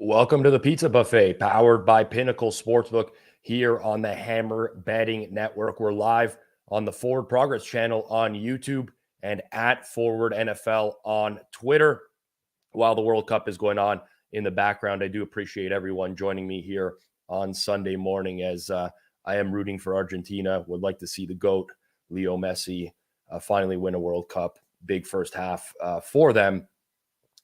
Welcome to the Pizza Buffet, powered by Pinnacle Sportsbook here on the Hammer Betting Network. We're live on the Forward Progress channel on YouTube and at Forward NFL on Twitter. While the World Cup is going on in the background, I do appreciate everyone joining me here on Sunday morning as I am rooting for Argentina. Would like to see the GOAT, Leo Messi, finally win a World Cup. Big first half for them.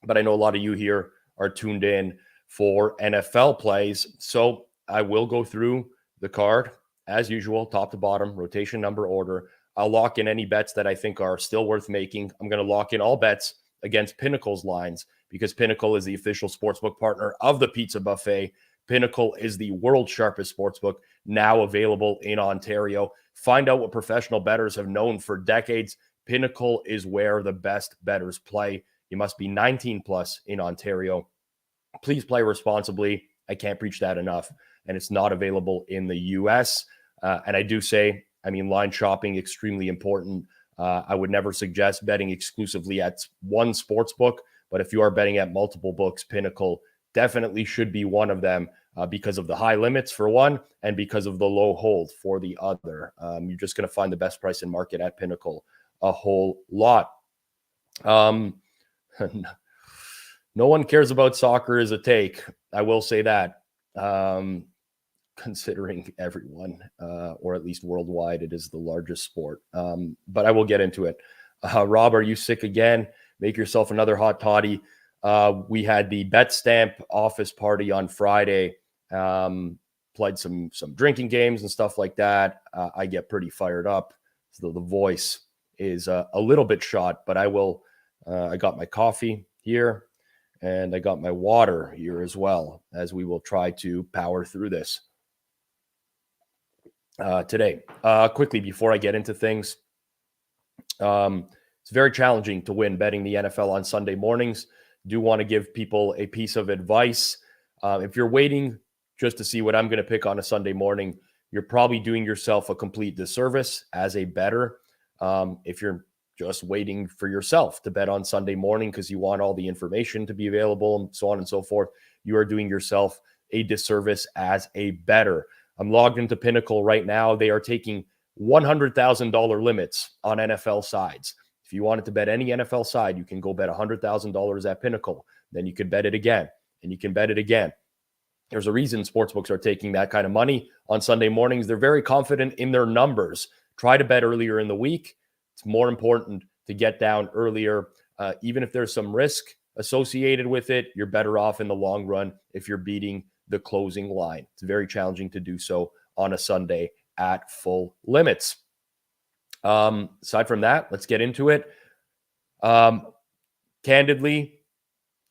But I know a lot of you here are tuned in for NFL plays. So I will go through the card as usual, top to bottom, rotation number order. I'll lock in any bets that I think are still worth making. I'm going to lock in all bets against Pinnacle's lines because Pinnacle is the official sportsbook partner of the Pizza Buffet. Pinnacle is the world's sharpest sportsbook, now available in Ontario. Find out what professional bettors have known for decades. Pinnacle is where the best bettors play. You must be 19 plus in Ontario. Please play responsibly. I can't preach that enough. And it's not available in the US. And I do say, line shopping, extremely important. I would never suggest betting exclusively at one sports book. But if you are betting at multiple books, Pinnacle definitely should be one of them because of the high limits for one and because of the low hold for the other. You're just going to find the best price in market at Pinnacle a whole lot. No one cares about soccer as a take. I will say that, considering everyone, or at least worldwide, it is the largest sport. But I will get into it. Rob, are you sick again? Make yourself another hot toddy. We had the betstamp office party on Friday. Played some drinking games and stuff like that. I get pretty fired up. So the voice is a little bit shot, but I got my coffee here. And I got my water here as well, as we will try to power through this today. Quickly, before I get into things, it's very challenging to win betting the NFL on Sunday mornings. Do want to give people a piece of advice. If you're waiting just to see what I'm going to pick on a Sunday morning, you're probably doing yourself a complete disservice as a bettor. If you're just waiting for yourself to bet on Sunday morning because you want all the information to be available and so on and so forth, you are doing yourself a disservice as a bettor. I'm logged into Pinnacle right now. They are taking $100,000 limits on NFL sides. If you wanted to bet any NFL side, you can go bet $100,000 at Pinnacle. Then you can bet it again, and you can bet it again. There's a reason sportsbooks are taking that kind of money on Sunday mornings. They're very confident in their numbers. Try to bet earlier in the week. It's more important to get down earlier. Even if there's some risk associated with it, you're better off in the long run if you're beating the closing line. It's very challenging to do so on a Sunday at full limits. Aside from that, let's get into it. Candidly,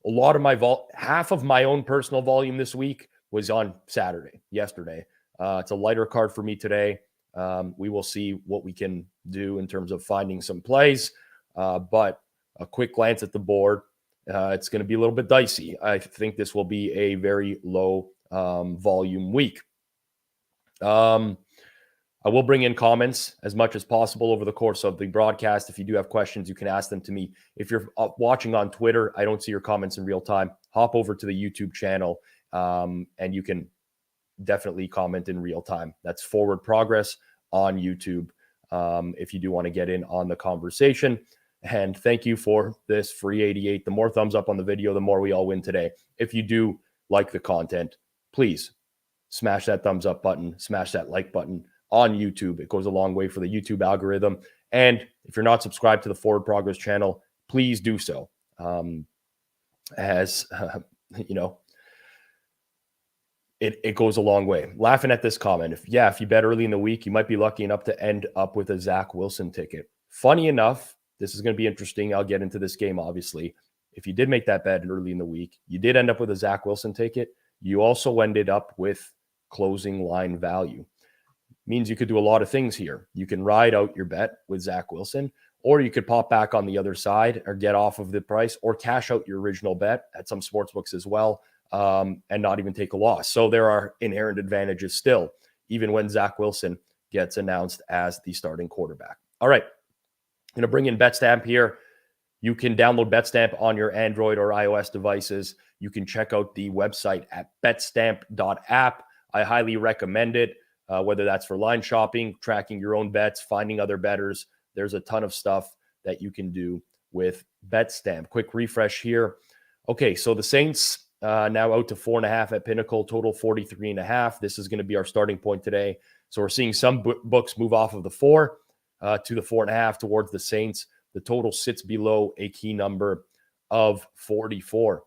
a lot of half of my own personal volume this week was on yesterday. It's a lighter card for me today. We will see what we can do in terms of finding some plays. But a quick glance at the board, it's going to be a little bit dicey. I think this will be a very low volume week. I will bring in comments as much as possible over the course of the broadcast. If you do have questions, you can ask them to me. If you're watching on Twitter, I don't see your comments in real time. Hop over to the YouTube channel and you can definitely comment in real time. That's Forward Progress on YouTube if you do want to get in on the conversation. And thank you for this free 88. The more thumbs up on the video, the more we all win today. If you do like the content, please smash that thumbs up button, smash that like button on YouTube. It goes a long way for the YouTube algorithm. And if you're not subscribed to the Forward Progress channel, please do so. It goes a long way. Laughing at this comment. If you bet early in the week, you might be lucky enough to end up with a Zach Wilson ticket. Funny enough, this is going to be interesting. I'll get into this game, obviously. If you did make that bet early in the week, you did end up with a Zach Wilson ticket. You also ended up with closing line value. Means you could do a lot of things here. You can ride out your bet with Zach Wilson, or you could pop back on the other side or get off of the price or cash out your original bet at some sportsbooks as well. And not even take a loss. So there are inherent advantages still, even when Zach Wilson gets announced as the starting quarterback. All right. I'm going to bring in betstamp here. You can download BetStamp on your Android or iOS devices. You can check out the website at betstamp.app. I highly recommend it, whether that's for line shopping, tracking your own bets, finding other bettors. There's a ton of stuff that you can do with BetStamp. Quick refresh here. Okay, so the Saints now out to 4.5 at Pinnacle, total 43.5. This is going to be our starting point today. So we're seeing some books move off of the 4 to the 4.5 towards the Saints. The total sits below a key number of 44.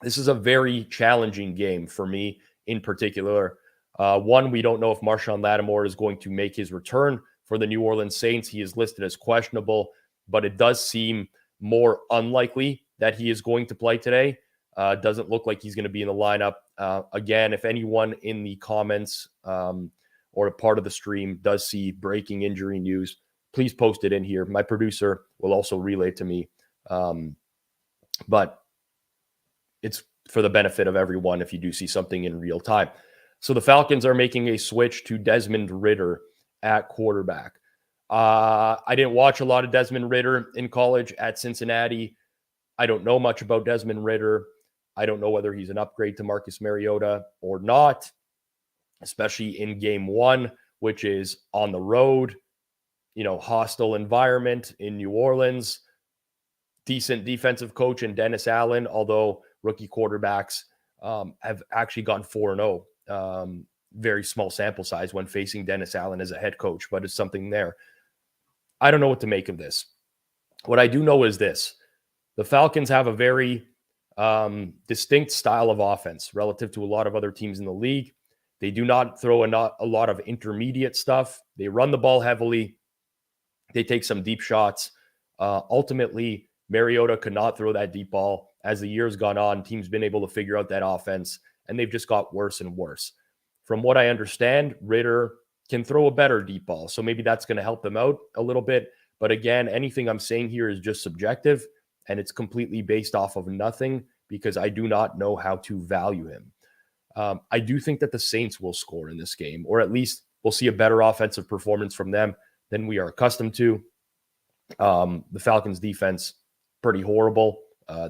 This is a very challenging game for me in particular. One, we don't know if Marshawn Lattimore is going to make his return for the New Orleans Saints. He is listed as questionable, but it does seem more unlikely that he is going to play today. Doesn't look like he's going to be in the lineup. Again, if anyone in the comments or a part of the stream does see breaking injury news, please post it in here. My producer will also relay to me. But it's for the benefit of everyone if you do see something in real time. So the Falcons are making a switch to Desmond Ridder at quarterback. I didn't watch a lot of Desmond Ridder in college at Cincinnati. I don't know much about Desmond Ridder. I don't know whether he's an upgrade to Marcus Mariota or not, especially in game 1, which is on the road, hostile environment in New Orleans. Decent defensive coach in Dennis Allen, although rookie quarterbacks have actually gone 4-0. Very small sample size when facing Dennis Allen as a head coach, but it's something there. I don't know what to make of this. What I do know is this. The Falcons have a very distinct style of offense relative to a lot of other teams in the league. They do not throw a lot of intermediate stuff. They run the ball heavily. They take some deep shots. Ultimately, Mariota could not throw that deep ball. As the year's gone on, teams been able to figure out that offense, and they've just got worse and worse. From what I understand, Ridder can throw a better deep ball, so maybe that's going to help them out a little bit. But again, anything I'm saying here is just subjective, and it's completely based off of nothing because I do not know how to value him. I do think that the Saints will score in this game, or at least we'll see a better offensive performance from them than we are accustomed to. The Falcons defense, pretty horrible.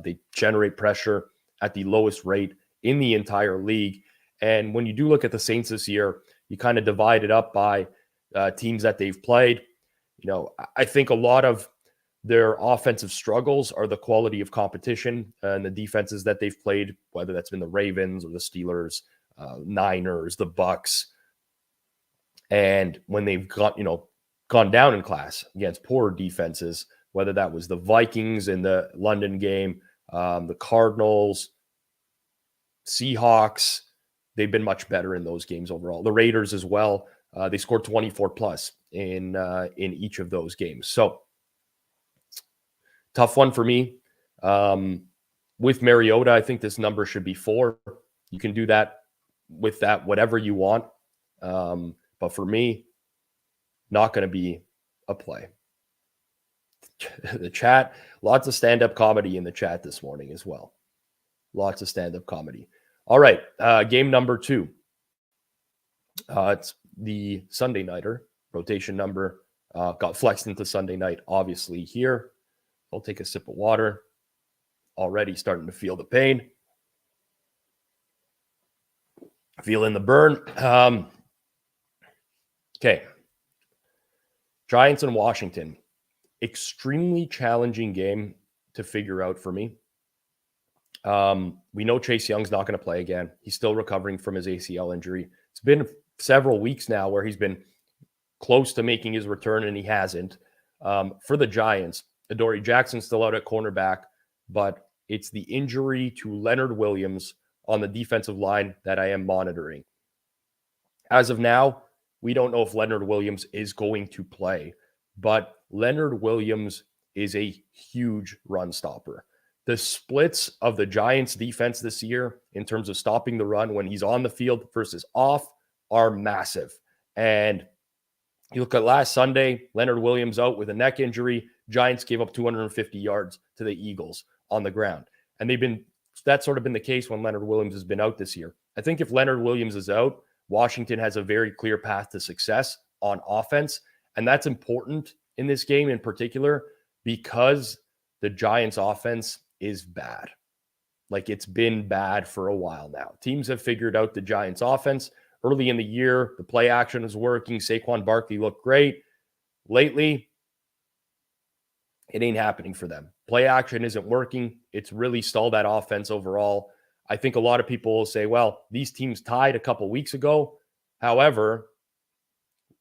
They generate pressure at the lowest rate in the entire league. And when you do look at the Saints this year, you kind of divide it up by teams that they've played. I think a lot of their offensive struggles are the quality of competition and the defenses that they've played, whether that's been the Ravens or the Steelers, Niners, the Bucks. And when they've gone down in class against poorer defenses, whether that was the Vikings in the London game, the Cardinals, Seahawks, they've been much better in those games overall. The Raiders as well. They scored 24 plus in each of those games. So tough one for me. With Mariota, I think this number should be 4. You can do that with that, whatever you want. But for me, not going to be a play. The chat, lots of stand-up comedy in the chat this morning as well. Lots of stand-up comedy. All right, game number 2. It's the Sunday nighter. Rotation number got flexed into Sunday night, obviously, here. I'll take a sip of water. Already starting to feel the pain. Feeling the burn. Okay. Giants and Washington. Extremely challenging game to figure out for me. We know Chase Young's not going to play again. He's still recovering from his ACL injury. It's been several weeks now where he's been close to making his return, and he hasn't. For the Giants, Adoree Jackson's still out at cornerback, but it's the injury to Leonard Williams on the defensive line that I am monitoring. As of now, we don't know if Leonard Williams is going to play, but Leonard Williams is a huge run stopper. The splits of the Giants defense this year in terms of stopping the run when he's on the field versus off are massive. And you look at last Sunday, Leonard Williams out with a neck injury. Giants gave up 250 yards to the Eagles on the ground. And that's sort of been the case when Leonard Williams has been out this year. I think if Leonard Williams is out, Washington has a very clear path to success on offense. And that's important in this game in particular because the Giants offense is bad. Like, it's been bad for a while now. Teams have figured out the Giants offense. Early in the year, the play action is working. Saquon Barkley looked great. Lately, it ain't happening for them. Play action isn't working. It's really stalled that offense overall. I think a lot of people will say, well, these teams tied a couple weeks ago. However,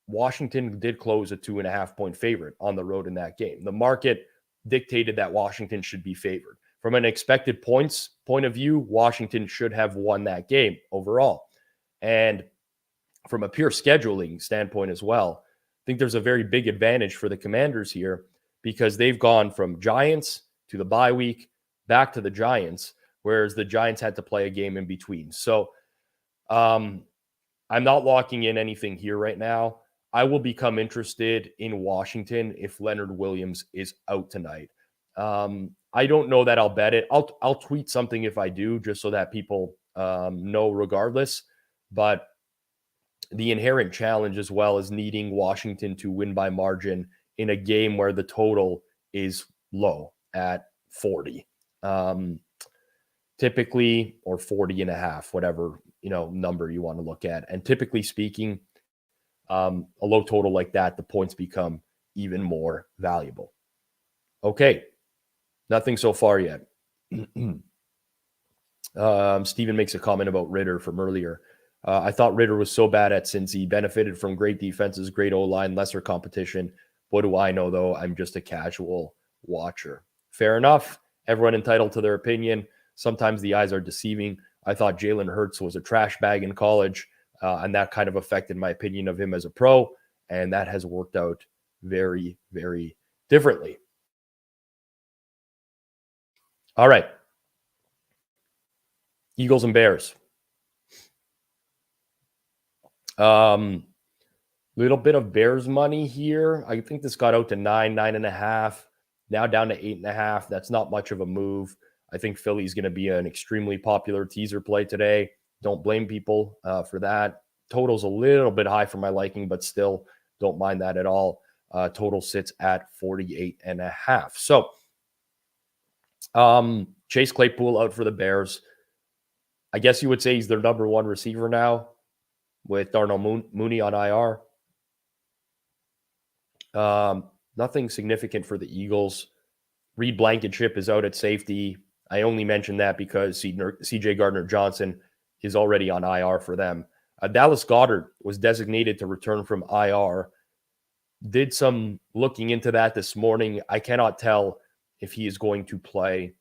Washington did close a 2.5-point favorite on the road in that game. The market dictated that Washington should be favored. From an expected points point of view, Washington should have won that game overall. And from a pure scheduling standpoint as well, I think there's a very big advantage for the Commanders here because they've gone from Giants to the bye week back to the Giants, whereas the Giants had to play a game in between. So I'm not locking in anything here right now. I will become interested in Washington if Leonard Williams is out tonight. I don't know that I'll bet it. I'll tweet something if I do, just so that people know regardless. But the inherent challenge as well is needing Washington to win by margin in a game where the total is low at 40. Typically, or 40.5, whatever, number you want to look at. And typically speaking, a low total like that, the points become even more valuable. Okay. Nothing so far yet. Steven makes a comment about Ritter from earlier. I thought Ritter was so bad at Cincy, benefited from great defenses, great O-line, lesser competition. What do I know, though? I'm just a casual watcher. Fair enough. Everyone entitled to their opinion. Sometimes the eyes are deceiving. I thought Jalen Hurts was a trash bag in college, and that kind of affected my opinion of him as a pro, and that has worked out very, very differently. All right. Eagles and Bears. Little bit of Bears money here. I think this got out to 9.5, now down to 8.5. That's not much of a move. I think Philly's going to be an extremely popular teaser play today. Don't blame people for that. Total's a little bit high for my liking, but still don't mind that at all. Total sits at 48.5. So, Chase Claypool out for the Bears. I guess you would say he's their number one receiver now with Darnell Mooney on IR. Nothing significant for the Eagles. Reed Blankenship is out at safety. I only mentioned that because C.J. Gardner-Johnson is already on IR for them. Dallas Goedert was designated to return from IR. Did some looking into that this morning. I cannot tell if he is going to play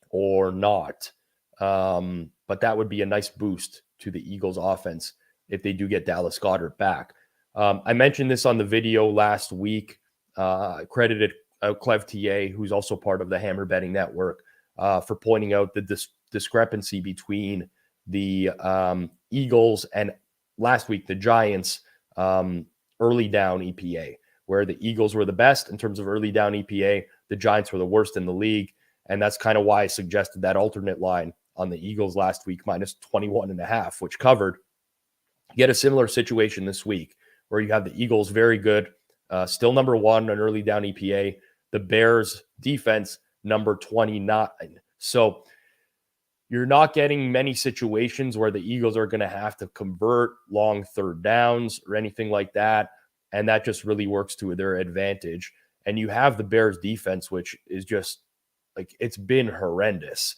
or not. But that would be a nice boost to the Eagles offense if they do get Dallas Goedert back. I mentioned this on the video last week. Credited Clev TA, who's also part of the Hammer Betting Network, for pointing out the discrepancy between the Eagles and last week the Giants early down EPA, where the Eagles were the best in terms of early down EPA. The Giants were the worst in the league. And that's kind of why I suggested that alternate line on the Eagles last week, minus 21.5, which covered. You get a similar situation this week where you have the Eagles very good, still number one on early down EPA. The Bears defense, number 29. So you're not getting many situations where the Eagles are going to have to convert long third downs or anything like that. And that just really works to their advantage. And you have the Bears defense, which is just like, it's been horrendous.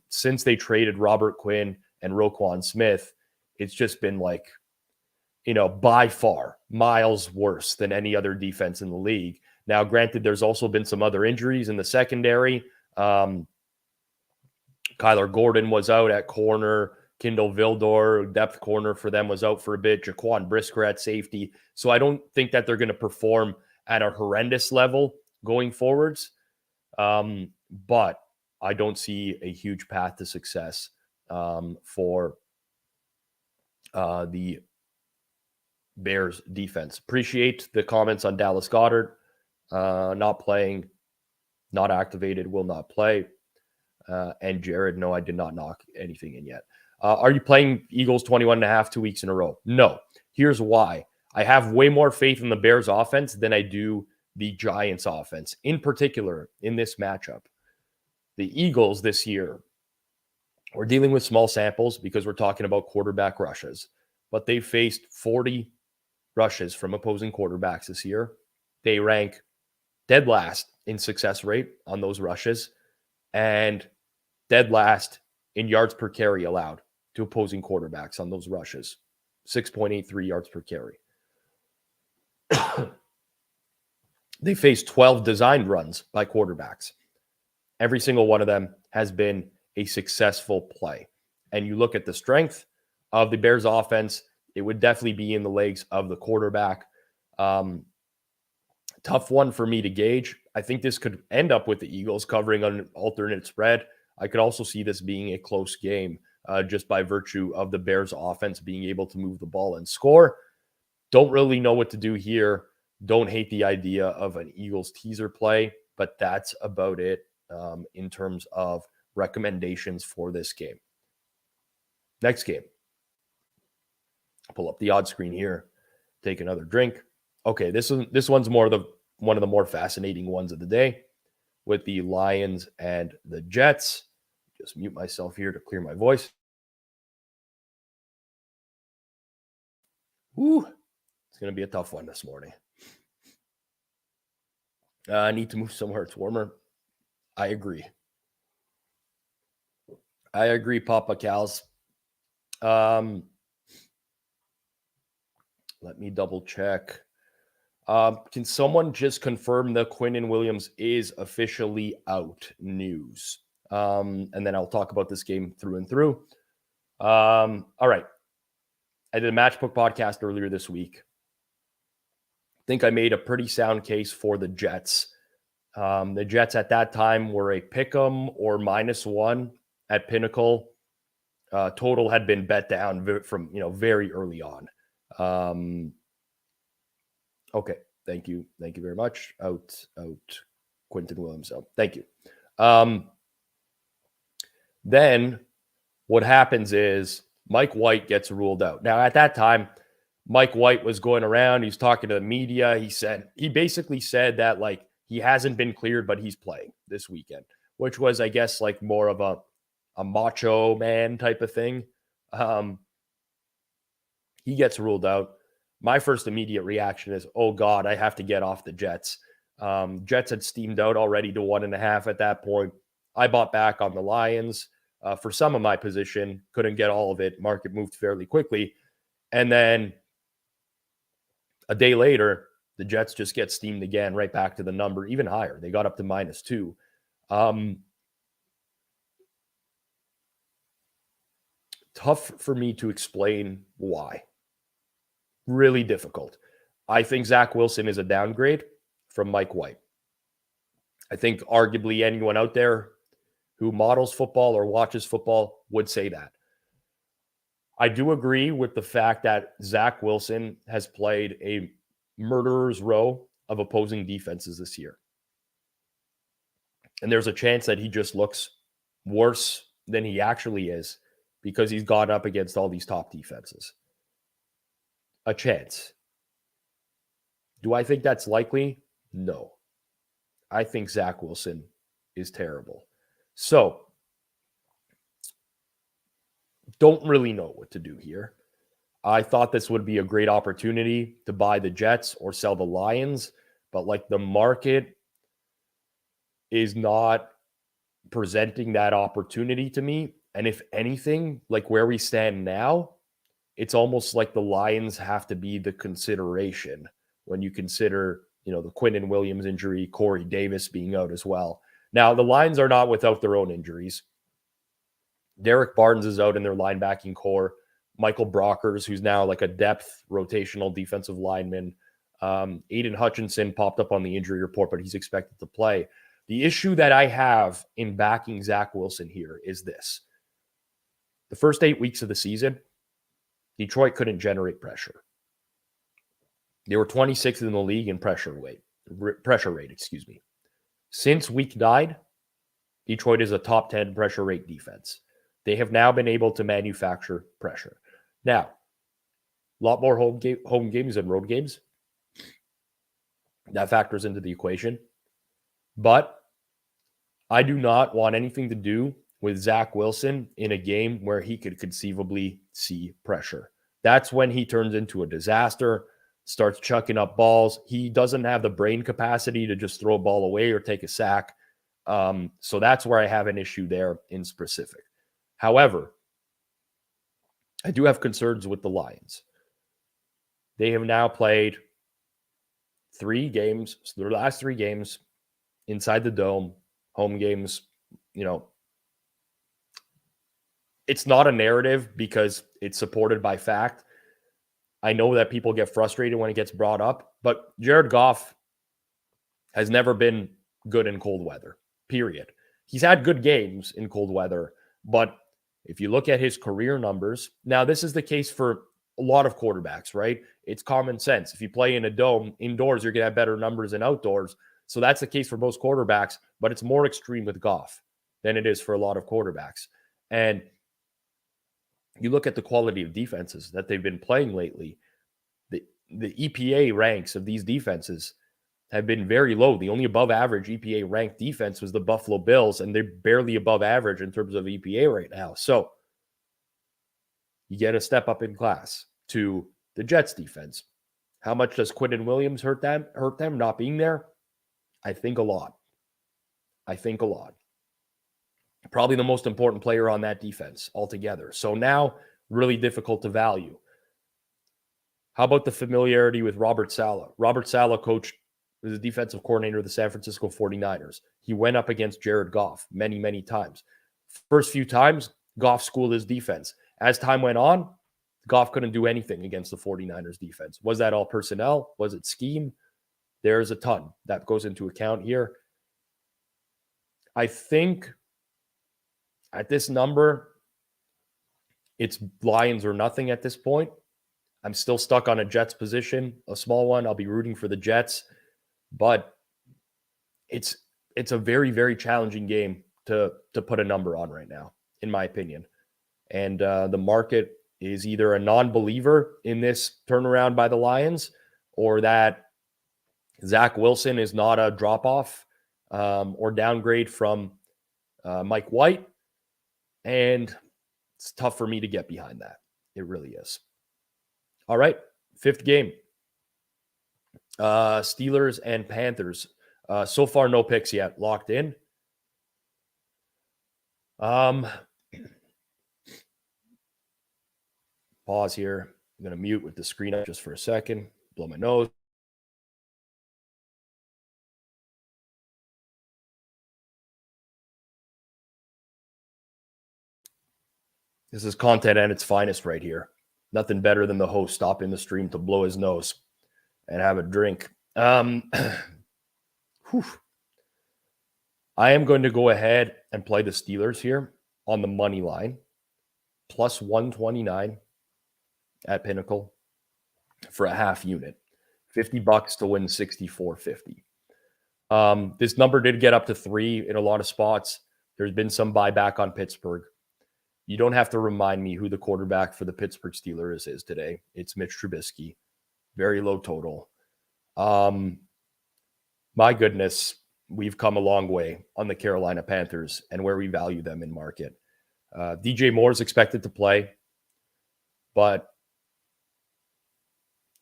Since they traded Robert Quinn and Roquan Smith, it's just been like, by far miles worse than any other defense in the league. Now, granted, there's also been some other injuries in the secondary. Kyler Gordon was out at corner. Kindle Vildor, depth corner for them, was out for a bit. Jaquan Brisker at safety. So I don't think that they're going to perform at a horrendous level going forwards. But I don't see a huge path to success for the Bears defense. Appreciate the comments on Dallas Goedert. Not playing, not activated, will not play. And Jared, no, I did not knock anything in yet. Are you playing Eagles 21.5 2 weeks in a row? No. Here's why. I have way more faith in the Bears offense than I do the Giants offense, in particular in this matchup. The Eagles this year, we're dealing with small samples because we're talking about quarterback rushes, but they faced 40 rushes from opposing quarterbacks this year. They rank dead last in success rate on those rushes and dead last in yards per carry allowed to opposing quarterbacks on those rushes, 6.83 yards per carry. They faced 12 designed runs by quarterbacks. Every single one of them has been a successful play. And you look at the strength of the Bears offense, it would definitely be in the legs of the quarterback. Tough one for me to gauge. I think this could end up with the Eagles covering an alternate spread. I could also see this being a close game just by virtue of the Bears offense being able to move the ball and score. Don't really know what to do here. Don't hate the idea of an Eagles teaser play, but that's about it in terms of recommendations for this game. Next game. Pull up the odds screen here. Take another drink. Okay, this one's one of the more fascinating ones of the day with the Lions and the Jets. Just mute myself here to clear my voice. Woo, it's going to be a tough one this morning. I need to move somewhere it's warmer. I agree, Papa Cals. Let me double check. Can someone just confirm that Quinnen Williams is officially out news? And then I'll talk about this game through and through. All right. I did a Matchbook podcast earlier this week. I think I made a pretty sound case for the Jets. The Jets at that time were a pick'em or -1 at Pinnacle. Total had been bet down from very early on. Okay, thank you very much. Out, Quentin Williams. So thank you. Then what happens is Mike White gets ruled out. Now at that time, Mike White was going around. He's talking to the media. He basically said that he hasn't been cleared, but he's playing this weekend, which was, I guess, more of a macho man type of thing. He gets ruled out. My first immediate reaction is, oh God, I have to get off the Jets. Jets had steamed out already to 1.5 at that point. I bought back on the Lions for some of my position. Couldn't get all of it. Market moved fairly quickly. And then a day later, the Jets just get steamed again, right back to the number, even higher. They got up to -2. Tough for me to explain why. Really difficult. I think Zach Wilson is a downgrade from Mike White. I think arguably anyone out there who models football or watches football would say that. I do agree with the fact that Zach Wilson has played a murderer's row of opposing defenses this year. And there's a chance that he just looks worse than he actually is because he's gone up against all these top defenses. A chance. Do I think that's likely? No. I think Zach Wilson is terrible. So, don't really know what to do here. I thought this would be a great opportunity to buy the Jets or sell the Lions, but the market is not presenting that opportunity to me. And if anything, where we stand now, it's almost like the Lions have to be the consideration when you consider, the Quinnen Williams injury, Corey Davis being out as well. Now, the Lions are not without their own injuries. Derek Barnes is out in their linebacking core. Michael Brockers, who's now a depth rotational defensive lineman. Aiden Hutchinson popped up on the injury report, but he's expected to play. The issue that I have in backing Zach Wilson here is this. The first 8 weeks of the season, Detroit couldn't generate pressure. They were 26th in the league in pressure rate. Since week 9, Detroit is a top 10 pressure rate defense. They have now been able to manufacture pressure. Now, a lot more home games than road games. That factors into the equation. But I do not want anything to do with Zach Wilson in a game where he could conceivably see pressure. That's when he turns into a disaster, starts chucking up balls. He doesn't have the brain capacity to just throw a ball away or take a sack. So that's where I have an issue there in specific. However, I do have concerns with the Lions. They have now played 3 games, so their last 3 games inside the dome, home games, it's not a narrative because it's supported by fact. I know that people get frustrated when it gets brought up, but Jared Goff has never been good in cold weather, period. He's had good games in cold weather, but if you look at his career numbers, now this is the case for a lot of quarterbacks, right? It's common sense. If you play in a dome indoors, you're going to have better numbers than outdoors. So that's the case for most quarterbacks, but it's more extreme with Goff than it is for a lot of quarterbacks. And you look at the quality of defenses that they've been playing lately, the EPA ranks of these defenses have been very low. The only above average EPA ranked defense was the Buffalo Bills, and they're barely above average in terms of EPA right now. So you get a step up in class to the Jets defense. How much does Quinton Williams hurt them not being there? I think a lot. Probably the most important player on that defense altogether. So now, really difficult to value. How about the familiarity with Robert Saleh? Robert Saleh coached as the defensive coordinator of the San Francisco 49ers. He went up against Jared Goff many, many times. First few times, Goff schooled his defense. As time went on, Goff couldn't do anything against the 49ers defense. Was that all personnel? Was it scheme? There's a ton that goes into account here. I think at this number, it's Lions or nothing at this point. I'm still stuck on a Jets position, a small one. I'll be rooting for the Jets, but it's a very, very challenging game to put a number on right now, in my opinion. And the market is either a non-believer in this turnaround by the Lions, or that Zach Wilson is not a drop-off or downgrade from Mike White. And it's tough for me to get behind that. It really is. All right, 5th game. Steelers and Panthers. So far, no picks yet. Locked in. Pause here. I'm going to mute with the screen up just for a second. Blow my nose. This is content at its finest right here. Nothing better than the host stopping the stream to blow his nose and have a drink. I am going to go ahead and play the Steelers here on the money line, plus 129 at Pinnacle for a half unit, $50 to win 64.50. This number did get up to 3 in a lot of spots. There's been some buyback on Pittsburgh. You don't have to remind me who the quarterback for the Pittsburgh Steelers is today. It's Mitch Trubisky. Very low total. My goodness, we've come a long way on the Carolina Panthers and where we value them in market. DJ Moore is expected to play, but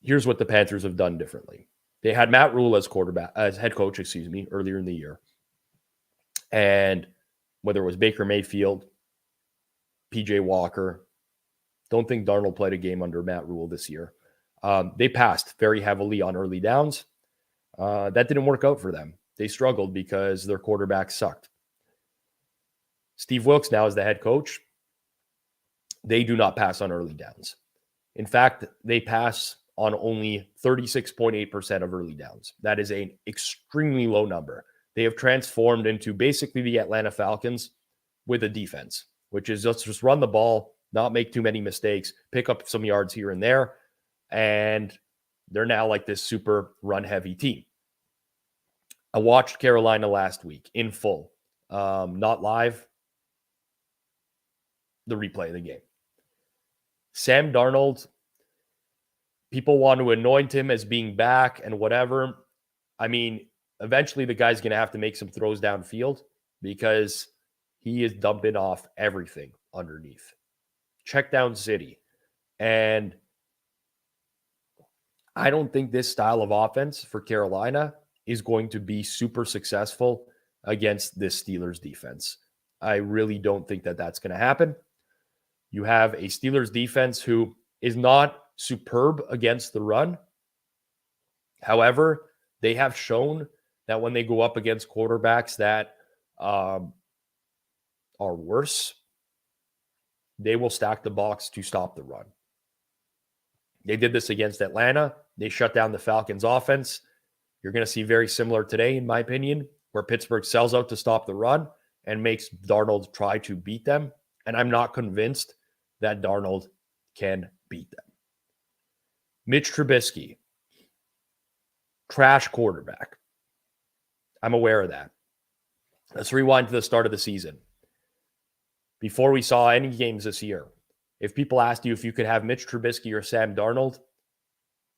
here's what the Panthers have done differently. They had Matt Rule as head coach, earlier in the year. And whether it was Baker Mayfield, PJ Walker, don't think Darnold played a game under Matt Rule this year. They passed very heavily on early downs. That didn't work out for them. They struggled because their quarterback sucked. Steve Wilkes now is the head coach. They do not pass on early downs. In fact, they pass on only 36.8% of early downs. That is an extremely low number. They have transformed into basically the Atlanta Falcons with a defense, which is just run the ball, not make too many mistakes, pick up some yards here and there, and they're now like this super run-heavy team. I watched Carolina last week in full, not live, the replay of the game. Sam Darnold, people want to anoint him as being back and whatever. I mean, eventually the guy's going to have to make some throws downfield because he is dumping off everything underneath. Check down city. And I don't think this style of offense for Carolina is going to be super successful against this Steelers defense. I really don't think that that's going to happen. You have a Steelers defense who is not superb against the run. However, they have shown that when they go up against quarterbacks that are worse, they will stack the box to stop the run. They did this against Atlanta. They shut down the Falcons offense. You're going to see very similar today, in my opinion, where Pittsburgh sells out to stop the run and makes Darnold try to beat them. And I'm not convinced that Darnold can beat them. Mitch Trubisky, trash quarterback. I'm aware of that. Let's rewind to the start of the season. Before we saw any games this year, if people asked you if you could have Mitch Trubisky or Sam Darnold,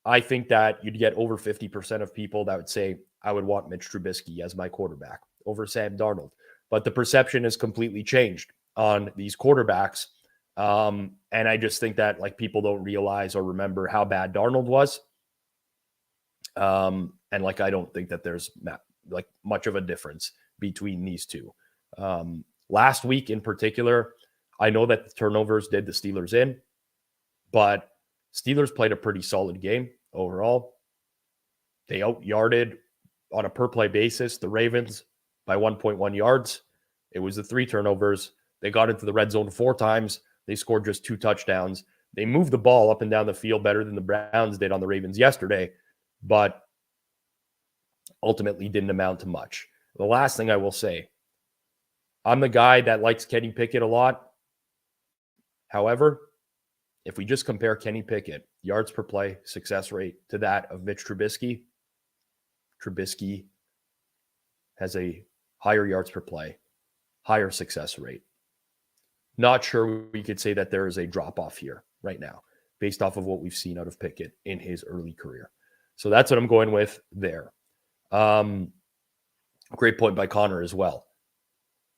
I think that you'd get over 50% of people that would say, I would want Mitch Trubisky as my quarterback over Sam Darnold. But the perception has completely changed on these quarterbacks. And I just think that like people don't realize or remember how bad Darnold was. And like, I don't think that there's like much of a difference between these two. Last week in particular, I know that the turnovers did the Steelers in, but Steelers played a pretty solid game overall. They out-yarded on a per-play basis the Ravens by 1.1 yards. It was the 3 turnovers. They got into the red zone 4 times. They scored just 2 touchdowns. They moved the ball up and down the field better than the Browns did on the Ravens yesterday, but ultimately didn't amount to much. The last thing I will say, I'm the guy that likes Kenny Pickett a lot. However, if we just compare Kenny Pickett, yards per play, success rate to that of Mitch Trubisky, Trubisky has a higher yards per play, higher success rate. Not sure we could say that there is a drop-off here right now based off of what we've seen out of Pickett in his early career. So that's what I'm going with there. Great point by Connor as well.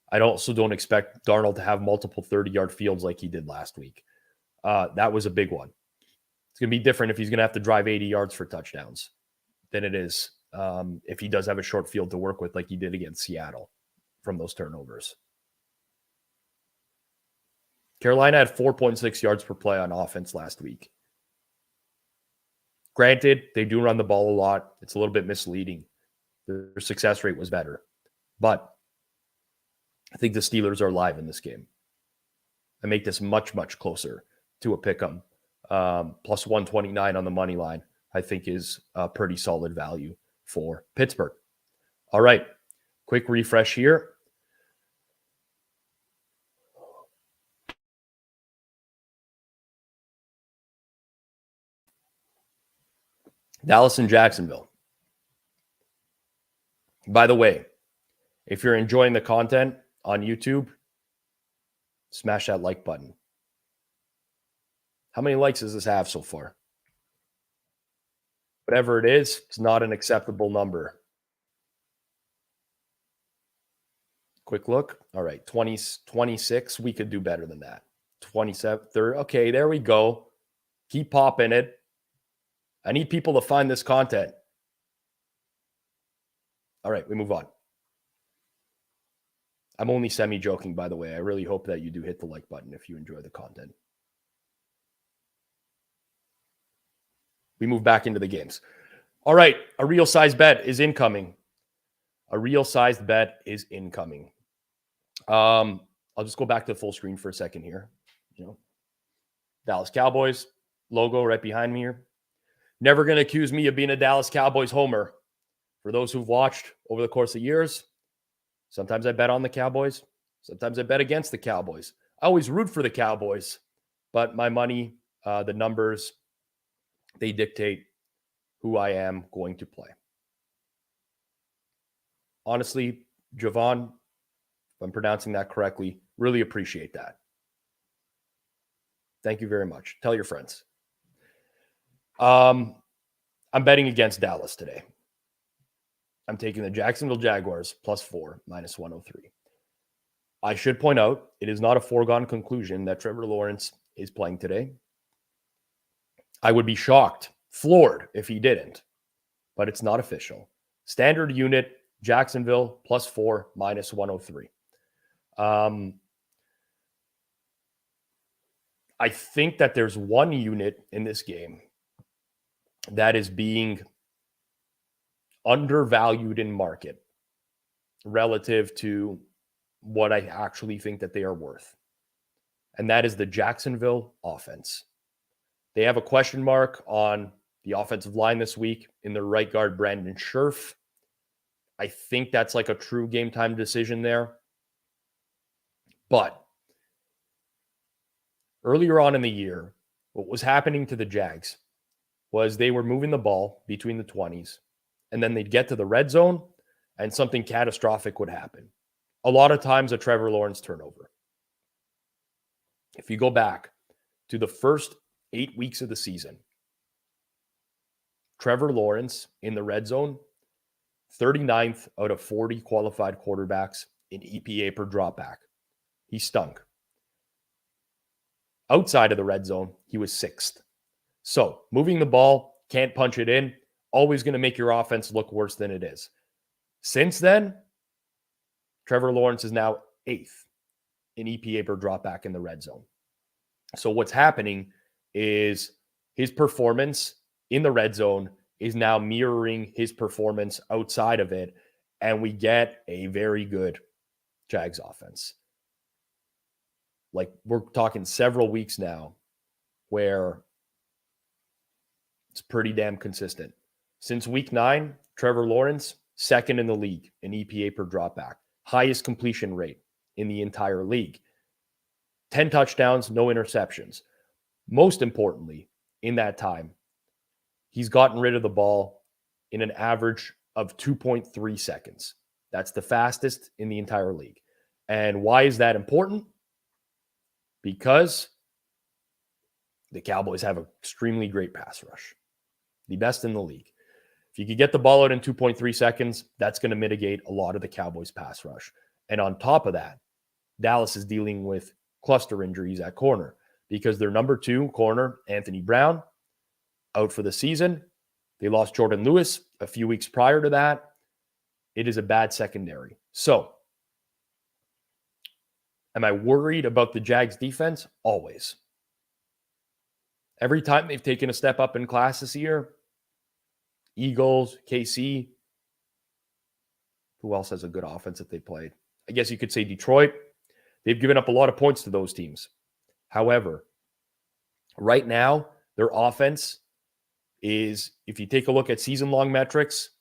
I also don't expect Darnold to have multiple 30-yard fields like he did last week. That was a big one. It's going to be different if he's going to have to drive 80 yards for touchdowns than it is if he does have a short field to work with like he did against Seattle from those turnovers. Carolina had 4.6 yards per play on offense last week. Granted, they do run the ball a lot. It's a little bit misleading. Their success rate was better. But I think the Steelers are live in this game. I make this much, much closer to a pick'em. Plus 129 on the money line, I think is a pretty solid value for Pittsburgh. All right, quick refresh here. Dallas and Jacksonville. By the way, if you're enjoying the content on YouTube, smash that like button. How many likes does this have so far? Whatever it is, it's not an acceptable number. Quick look. All right, 26. We could do better than that. 27, 30. Okay, there we go. Keep popping it. I need people to find this content. All right, we move on. I'm only semi-joking, by the way. I really hope that you do hit the like button if you enjoy the content. We move back into the games. All right, a real-sized bet is incoming. A real-sized bet is incoming. I'll just go back to the full screen for a second here. Dallas Cowboys logo right behind me here. Never going to accuse me of being a Dallas Cowboys homer. For those who've watched over the course of years, sometimes I bet on the Cowboys. Sometimes I bet against the Cowboys. I always root for the Cowboys, but my money, the numbers, they dictate who I am going to play. Honestly, Javon, if I'm pronouncing that correctly, really appreciate that. Thank you very much. Tell your friends. I'm betting against Dallas today. I'm taking the Jacksonville Jaguars +4, -103. I should point out, it is not a foregone conclusion that Trevor Lawrence is playing today. I would be shocked, floored, if he didn't, but it's not official. Standard unit, Jacksonville +4, -103. I think that there's one unit in this game that is being undervalued in market relative to what I actually think that they are worth. And that is the Jacksonville offense. They have a question mark on the offensive line this week in their right guard, Brandon Scherf. I think that's like a true game time decision there. But earlier on in the year, what was happening to the Jags was they were moving the ball between the 20s, and then they'd get to the red zone, and something catastrophic would happen. A lot of times a Trevor Lawrence turnover. If you go back to the first 8 weeks of the season, Trevor Lawrence in the red zone, 39th out of 40 qualified quarterbacks in EPA per dropback. He stunk. Outside of the red zone, he was 6th. So moving the ball, can't punch it in, always going to make your offense look worse than it is. Since then, Trevor Lawrence is now 8th in EPA per dropback in the red zone. So what's happening is his performance in the red zone is now mirroring his performance outside of it, and we get a very good Jags offense. Like, we're talking several weeks now where it's pretty damn consistent. Since week 9, Trevor Lawrence, 2nd in the league in EPA per dropback, highest completion rate in the entire league. 10 touchdowns, no interceptions. Most importantly, in that time, he's gotten rid of the ball in an average of 2.3 seconds. That's the fastest in the entire league. And why is that important? Because the Cowboys have an extremely great pass rush, the best in the league. If you could get the ball out in 2.3 seconds, that's going to mitigate a lot of the Cowboys' pass rush. And on top of that, Dallas is dealing with cluster injuries at corner because their number 2 corner, Anthony Brown, out for the season. They lost Jordan Lewis a few weeks prior to that. It is a bad secondary. So, am I worried about the Jags defense? Always. Every time they've taken a step up in class this year, Eagles, KC, who else has a good offense that they played? I guess you could say Detroit. They've given up a lot of points to those teams. However, right now, their offense is, if you take a look at season-long metrics,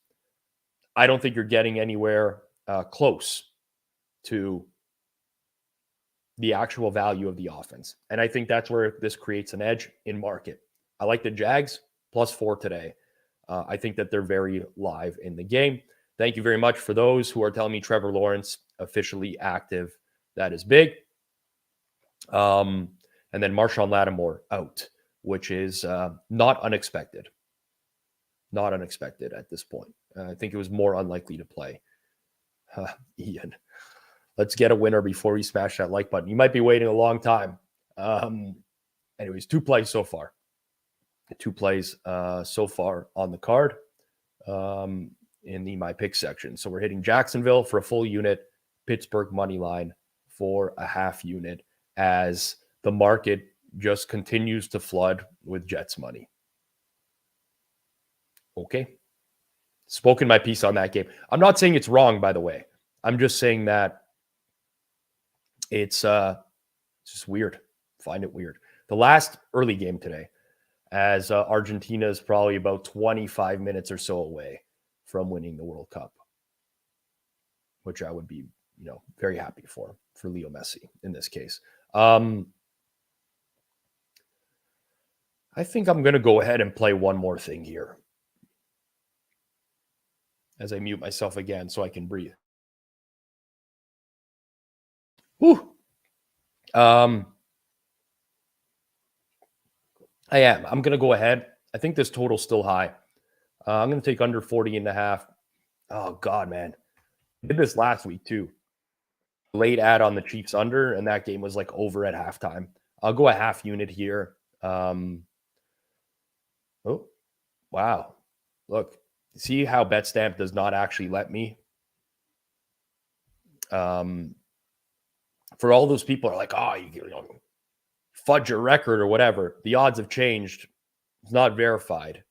I don't think you're getting anywhere close to the actual value of the offense. And I think that's where this creates an edge in market. I like the Jags +4 today. I think that they're very live in the game. Thank you very much for those who are telling me Trevor Lawrence officially active. That is big. And then Marshawn Lattimore out, which is not unexpected. Not unexpected at this point. I think it was more unlikely to play. Ian, let's get a winner before we smash that like button. You might be waiting a long time. Anyways, 2 plays so far. 2 plays so far on the card in the My Pick section. So we're hitting Jacksonville for a full unit, Pittsburgh money line for a half unit as the market just continues to flood with Jets money. Okay. Spoken my piece on that game. I'm not saying it's wrong, by the way. I'm just saying that it's just weird. Find it weird. The last early game today, as Argentina is probably about 25 minutes or so away from winning the World Cup, which I would be, very happy for Leo Messi in this case. I think I'm going to go ahead and play one more thing here as I mute myself again so I can breathe. Whew. I am. I'm going to go ahead. I think this total's still high. I'm going to take under 40.5. Oh, God, man. I did this last week, too. Late ad on the Chiefs under, and that game was like over at halftime. I'll go a half unit here. Oh, wow. Look, see how betstamp does not actually let me. For all those people are like, oh, you know, fudge your record or whatever. The odds have changed. It's not verified.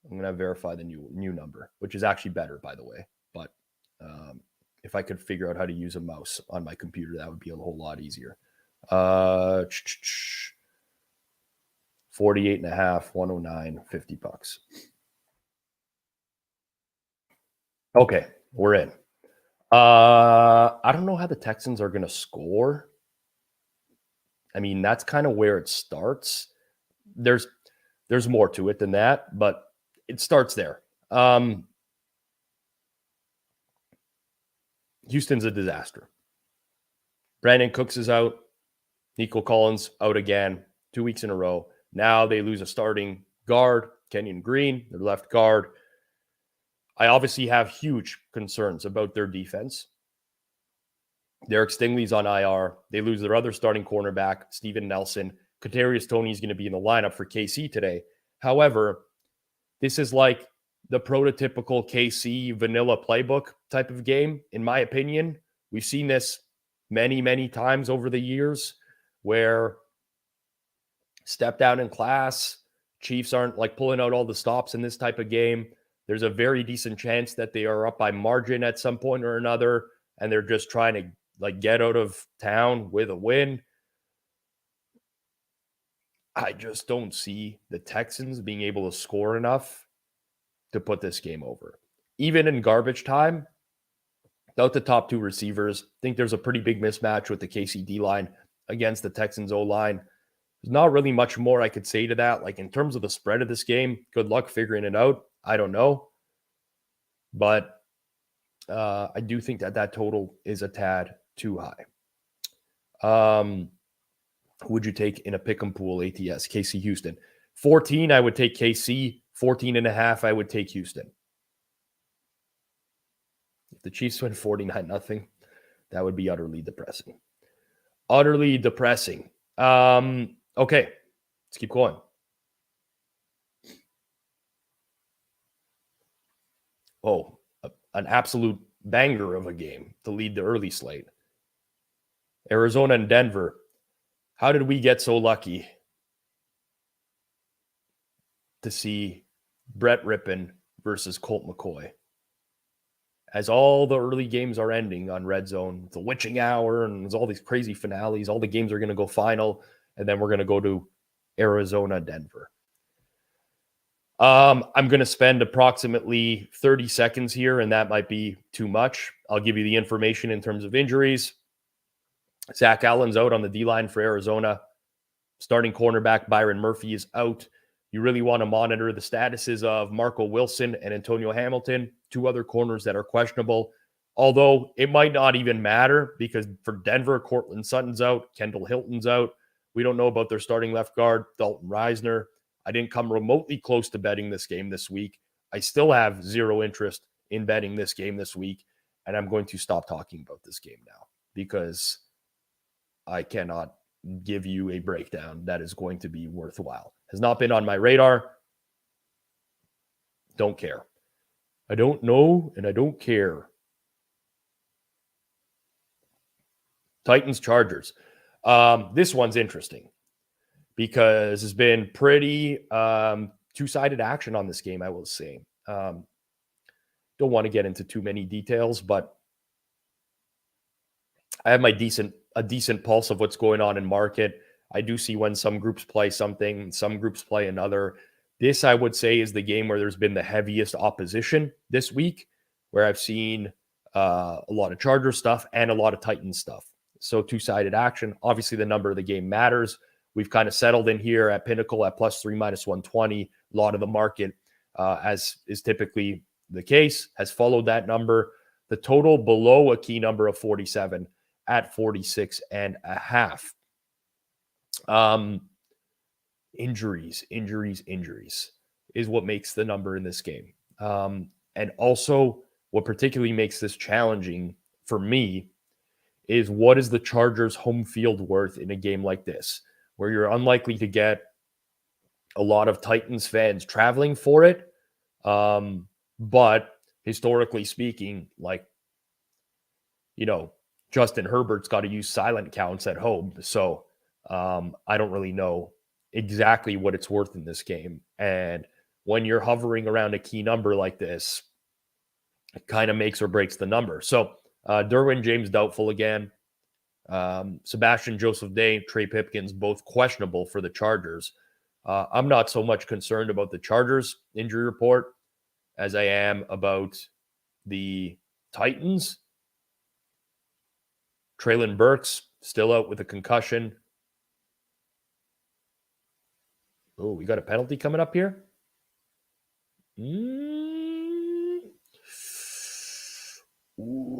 I'm gonna verify the new number, which is actually better, by the way. But if I could figure out how to use a mouse on my computer, that would be a whole lot easier. 48 and a half, 109, $50. Okay, we're in. I don't know how the Texans are gonna score. I mean, that's kind of where it starts. There's more to it than that, but it starts there. Houston's a disaster. Brandon Cooks is out. Nico Collins out again, 2 weeks in a row. Now they lose a starting guard, Kenyon Green, their left guard. I obviously have huge concerns about their defense. Derek Stingley's on IR. They lose their other starting cornerback, Steven Nelson. Kadarius Toney is going to be in the lineup for KC today. However, this is like the prototypical KC vanilla playbook type of game, in my opinion. We've seen this many, many times over the years where step down in class, Chiefs aren't like pulling out all the stops in this type of game. There's a very decent chance that they are up by margin at some point or another, and they're just trying to like get out of town with a win. I just don't see the Texans being able to score enough to put this game over. Even in garbage time, without the top two receivers, I think there's a pretty big mismatch with the KCD line against the Texans O-line. There's not really much more I could say to that. Like in terms of the spread of this game, good luck figuring it out. I don't know. But I do think that total is a tad too high. Would you take in a pick'em pool ATS? KC Houston. 14, I would take KC. 14 and a half, I would take Houston. If the Chiefs win 49-0, that would be utterly depressing. Utterly depressing. Okay, let's keep going. Oh, an absolute banger of a game to lead the early slate. Arizona and Denver. How did we get so lucky to see Brett Rippon versus Colt McCoy? As all the early games are ending on Red Zone, the witching hour, and there's all these crazy finales. All the games are going to go final, and then we're going to go to Arizona, Denver. I'm going to spend approximately 30 seconds here, and that might be too much. I'll give you the information in terms of injuries. Zach Allen's out on the D-line for Arizona. Starting cornerback Byron Murphy is out. You really want to monitor the statuses of Marco Wilson and Antonio Hamilton, two other corners that are questionable. Although it might not even matter because for Denver, Cortland Sutton's out, Kendall Hilton's out. We don't know about their starting left guard, Dalton Reisner. I didn't come remotely close to betting this game this week. I still have zero interest in betting this game this week, and I'm going to stop talking about this game now because I cannot give you a breakdown that is going to be worthwhile. Has not been on my radar. Don't care. I don't know, and I don't care. Titans, Chargers. This one's interesting because there's been pretty two-sided action on this game, I will say. Don't want to get into too many details, but I have a decent pulse of what's going on in market. I do see when some groups play something, some groups play another. This, I would say, is the game where there's been the heaviest opposition this week, where I've seen a lot of Charger stuff and a lot of Titan stuff. So two-sided action. Obviously, the number of the game matters. We've kind of settled in here at Pinnacle at +3 -120. A lot of the market, as is typically the case, has followed that number. The total below a key number of 47 at 46.5. Injuries is what makes the number in this game. And also what particularly makes this challenging for me is what is the Chargers' home field worth in a game like this, where you're unlikely to get a lot of Titans fans traveling for it. But historically speaking, like, Justin Herbert's got to use silent counts at home. So I don't really know exactly what it's worth in this game. And when you're hovering around a key number like this, it kind of makes or breaks the number. So Derwin James doubtful again. Sebastian Joseph Day, Trey Pipkins, both questionable for the Chargers. I'm not so much concerned about the Chargers injury report as I am about the Titans. Treylon Burks still out with a concussion. Oh, we got a penalty coming up here. Ooh,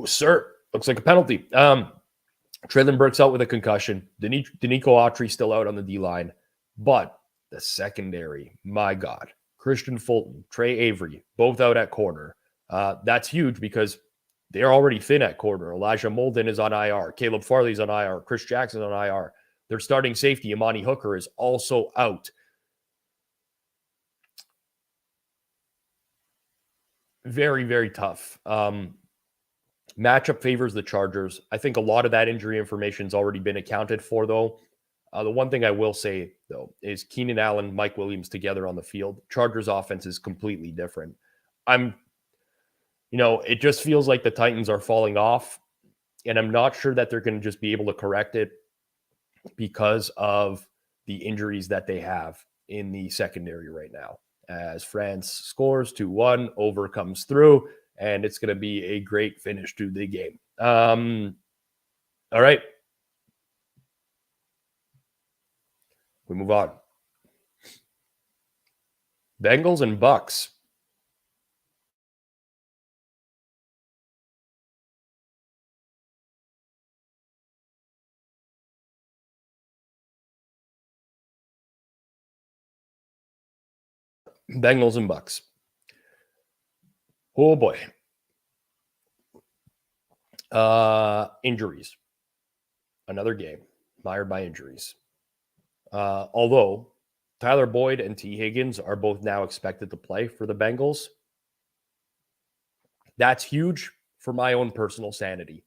sir, looks like a penalty. Treylon Burks out with a concussion. Denico Autry still out on the D-line. But the secondary, my God. Christian Fulton, Trey Avery, both out at corner. That's huge because they're already thin at corner. Elijah Molden is on IR. Caleb Farley's on IR. Chris Jackson's on IR. Their starting safety, Imani Hooker, is also out. Very, very tough. Matchup favors the Chargers. I think a lot of that injury information has already been accounted for, though. The one thing I will say, though, is Keenan Allen, Mike Williams together on the field. Chargers offense is completely different. It just feels like the Titans are falling off, and I'm not sure that they're going to just be able to correct it because of the injuries that they have in the secondary right now. As France scores 2-1, over comes through, and it's going to be a great finish to the game. All right. We move on. Bengals and Bucks. Bengals and Bucks. Oh boy. Injuries. Another game mired by injuries. Although Tyler Boyd and T. Higgins are both now expected to play for the Bengals. That's huge for my own personal sanity.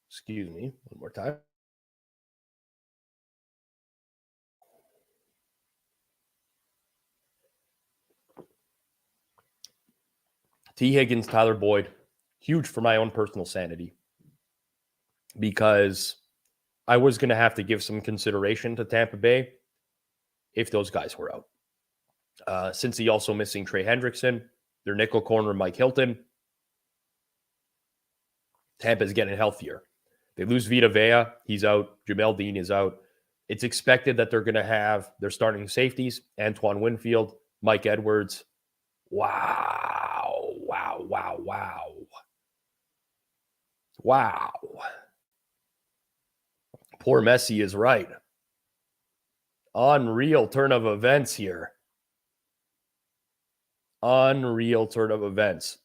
Excuse me, one more time. T. Higgins, Tyler Boyd, huge for my own personal sanity because I was going to have to give some consideration to Tampa Bay if those guys were out. Since he also missing Trey Hendrickson, their nickel corner, Mike Hilton, Tampa's getting healthier. They lose Vita Vea. He's out. Jamel Dean is out. It's expected that they're going to have their starting safeties, Antoine Winfield, Mike Edwards. Wow. Poor Messi is right. Unreal turn of events here. Unreal turn of events.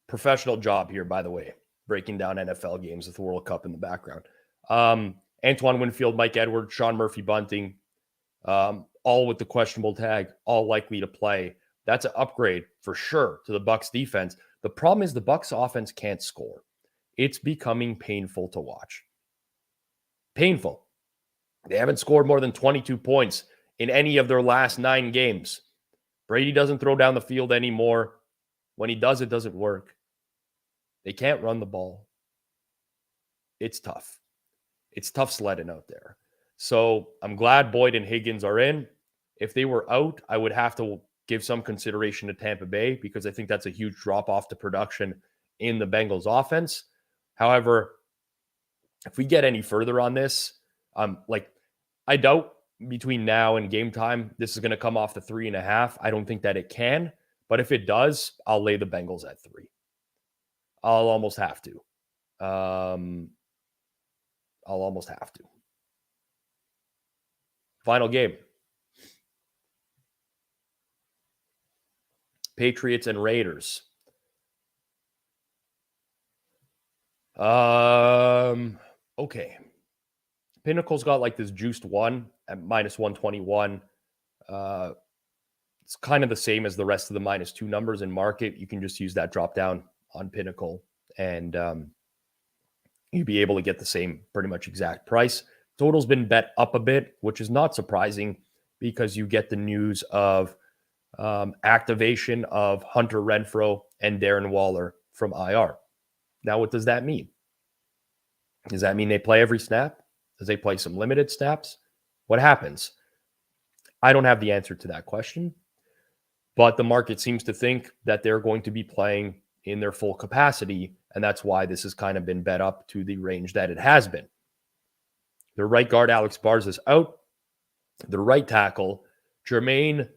Professional job here, by the way, breaking down NFL games with the World Cup in the background. Antoine Winfield, Mike Edwards, Sean Murphy-Bunting, all with the questionable tag, all likely to play. That's an upgrade for sure to the Bucs defense. The problem is the Bucs offense can't score. It's becoming painful to watch. Painful. They haven't scored more than 22 points in any of their last 9 games. Brady doesn't throw down the field anymore. When he does, it doesn't work. They can't run the ball. It's tough. It's tough sledding out there. So I'm glad Boyd and Higgins are in. If they were out, I would have to give some consideration to Tampa Bay because I think that's a huge drop-off to production in the Bengals offense. However, if we get any further on this, I doubt between now and game time, this is going to come off the 3.5. I don't think that it can. But if it does, I'll lay the Bengals at 3. I'll almost have to. Final game. Patriots and Raiders. Okay. Pinnacle's got like this juiced one at minus 121. It's kind of the same as the rest of the minus 2 numbers in market. You can just use that drop down on Pinnacle and you'd be able to get the same pretty much exact price. Total's been bet up a bit, which is not surprising because you get the news of activation of Hunter Renfrow and Darren Waller from IR. Now, what does that mean? Does that mean they play every snap? Does they play some limited snaps? What happens? I don't have the answer to that question, but the market seems to think that they're going to be playing in their full capacity, and that's why this has kind of been bet up to the range that it has been. Their right guard, Alex Bars, is out. The right tackle, Jermaine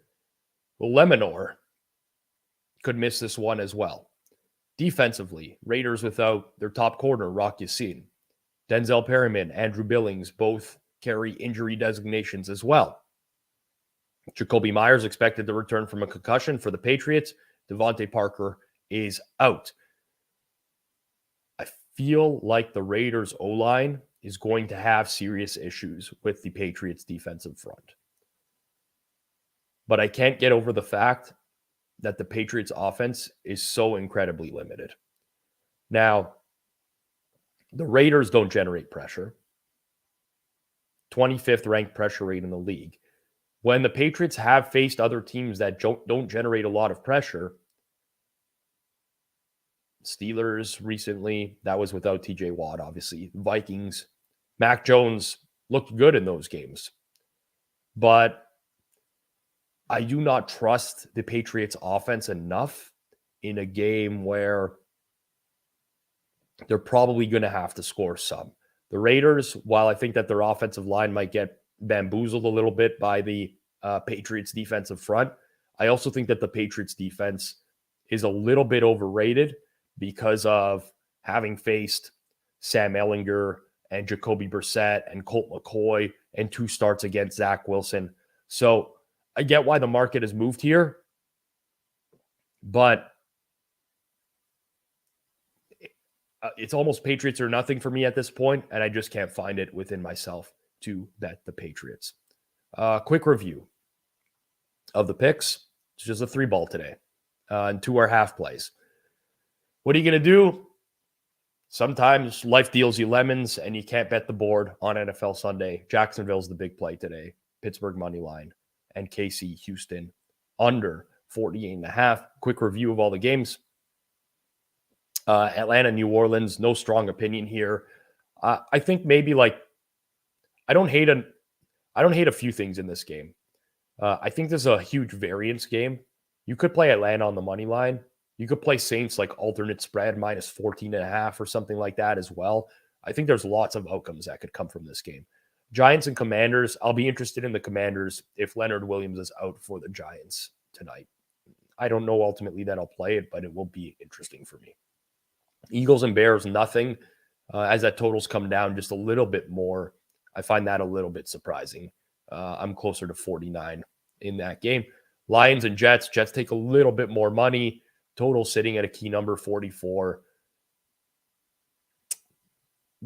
Lemonor, could miss this one as well. Defensively, Raiders without their top corner, Rock Yassin. Denzel Perryman, Andrew Billings, both carry injury designations as well. Jacoby Myers expected to return from a concussion for the Patriots. Devontae Parker is out. I feel like the Raiders' O-line is going to have serious issues with the Patriots' defensive front. But I can't get over the fact that the Patriots' offense is so incredibly limited. Now, the Raiders don't generate pressure. 25th ranked pressure rate in the league. When the Patriots have faced other teams that don't generate a lot of pressure, Steelers recently, that was without TJ Watt, obviously. Vikings, Mac Jones looked good in those games. But I do not trust the Patriots offense enough in a game where they're probably going to have to score some. The Raiders, while I think that their offensive line might get bamboozled a little bit by the Patriots defensive front, I also think that the Patriots defense is a little bit overrated because of having faced Sam Ehlinger and Jacoby Brissett and Colt McCoy and 2 starts against Zach Wilson. So I get why the market has moved here, but it's almost Patriots or nothing for me at this point, and I just can't find it within myself to bet the Patriots. Quick review of the picks. It's just a 3-ball today, and 2 are half plays. What are you going to do? Sometimes life deals you lemons, and you can't bet the board on NFL Sunday. Jacksonville's the big play today. Pittsburgh money line and KC Houston under 48.5. Quick review of all the games. Atlanta, New Orleans, no strong opinion here. I think maybe like I don't hate a few things in this game. I think there's a huge variance game. You could play Atlanta on the money line. You could play Saints like alternate spread minus 14.5 or something like that as well. I think there's lots of outcomes that could come from this game. Giants and Commanders. I'll be interested in the Commanders if Leonard Williams is out for the Giants tonight. I don't know ultimately that I'll play it, but it will be interesting for me. Eagles and Bears, nothing. As that total's come down just a little bit more, I find that a little bit surprising. I'm closer to 49 in that game. Lions and Jets. Jets take a little bit more money. Total sitting at a key number 44.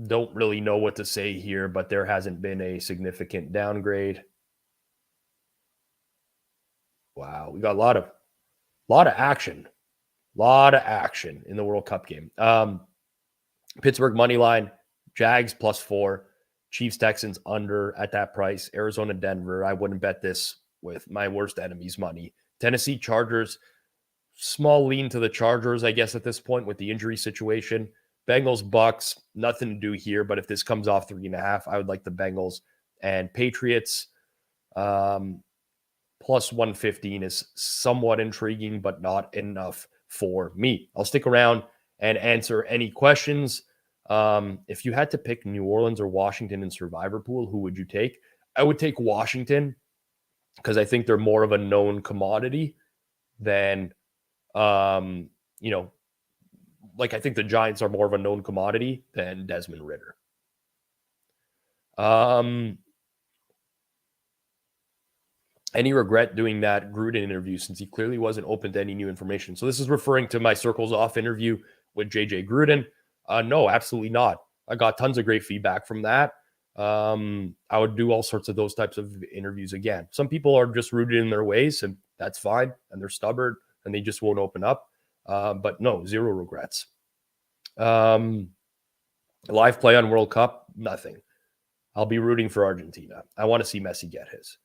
Don't really know what to say here, but there hasn't been a significant downgrade. Wow, we got a lot of action. A lot of action in the World Cup game. Pittsburgh money line, Jags +4, Chiefs Texans under at that price. Arizona Denver, I wouldn't bet this with my worst enemy's money. Tennessee Chargers, small lean to the Chargers, I guess, at this point with the injury situation. Bengals Bucks, nothing to do here, but if this comes off 3.5, I would like the Bengals. And Patriots +115 is somewhat intriguing, but not enough for me. I'll stick around and answer any questions. If you had to pick New Orleans or Washington in Survivor Pool, who would you take? I would take Washington because I think they're more of a known commodity than, like I think the Giants are more of a known commodity than Desmond Ridder. Any regret doing that Gruden interview since he clearly wasn't open to any new information? So this is referring to my Circles Off interview with JJ Gruden. No, absolutely not. I got tons of great feedback from that. I would do all sorts of those types of interviews again. Some people are just rooted in their ways, and that's fine, and they're stubborn, and they just won't open up. But no, zero regrets. Live play on World Cup, nothing. I'll be rooting for Argentina. I want to see Messi get his.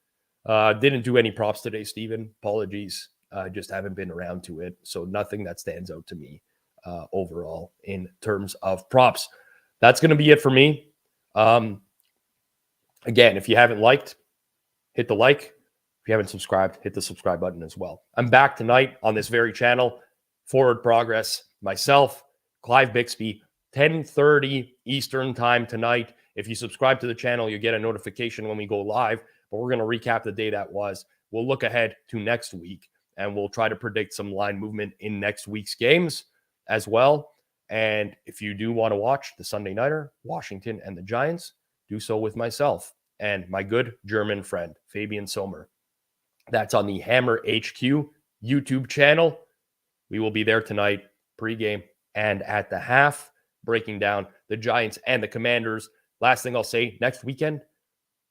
Didn't do any props today, Steven. Apologies. Just haven't been around to it. So nothing that stands out to me overall in terms of props. That's going to be it for me. Again, if you haven't liked, hit the like. If you haven't subscribed, hit the subscribe button as well. I'm back tonight on this very channel. Forward Progress, myself, Clive Bixby, 10:30 Eastern time tonight. If you subscribe to the channel, you get a notification when we go live. But we're going to recap the day that was. We'll look ahead to next week, and we'll try to predict some line movement in next week's games as well. And if you do want to watch the Sunday Nighter, Washington and the Giants, do so with myself and my good German friend, Fabian Sommer. That's on the Hammer HQ YouTube channel. We will be there tonight, pregame and at the half, breaking down the Giants and the Commanders. Last thing I'll say, next weekend,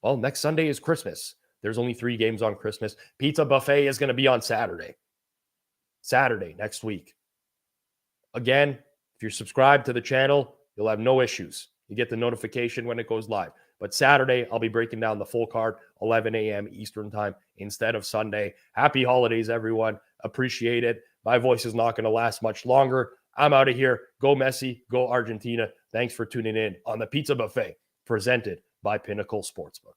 well, next Sunday is Christmas. There's only 3 games on Christmas. Pizza Buffet is going to be on Saturday. Saturday, next week. Again, if you're subscribed to the channel, you'll have no issues. You get the notification when it goes live. But Saturday, I'll be breaking down the full card, 11 a.m. Eastern time instead of Sunday. Happy holidays, everyone. Appreciate it. My voice is not going to last much longer. I'm out of here. Go Messi. Go Argentina. Thanks for tuning in on the Pizza Buffet, presented by Pinnacle Sportsbook.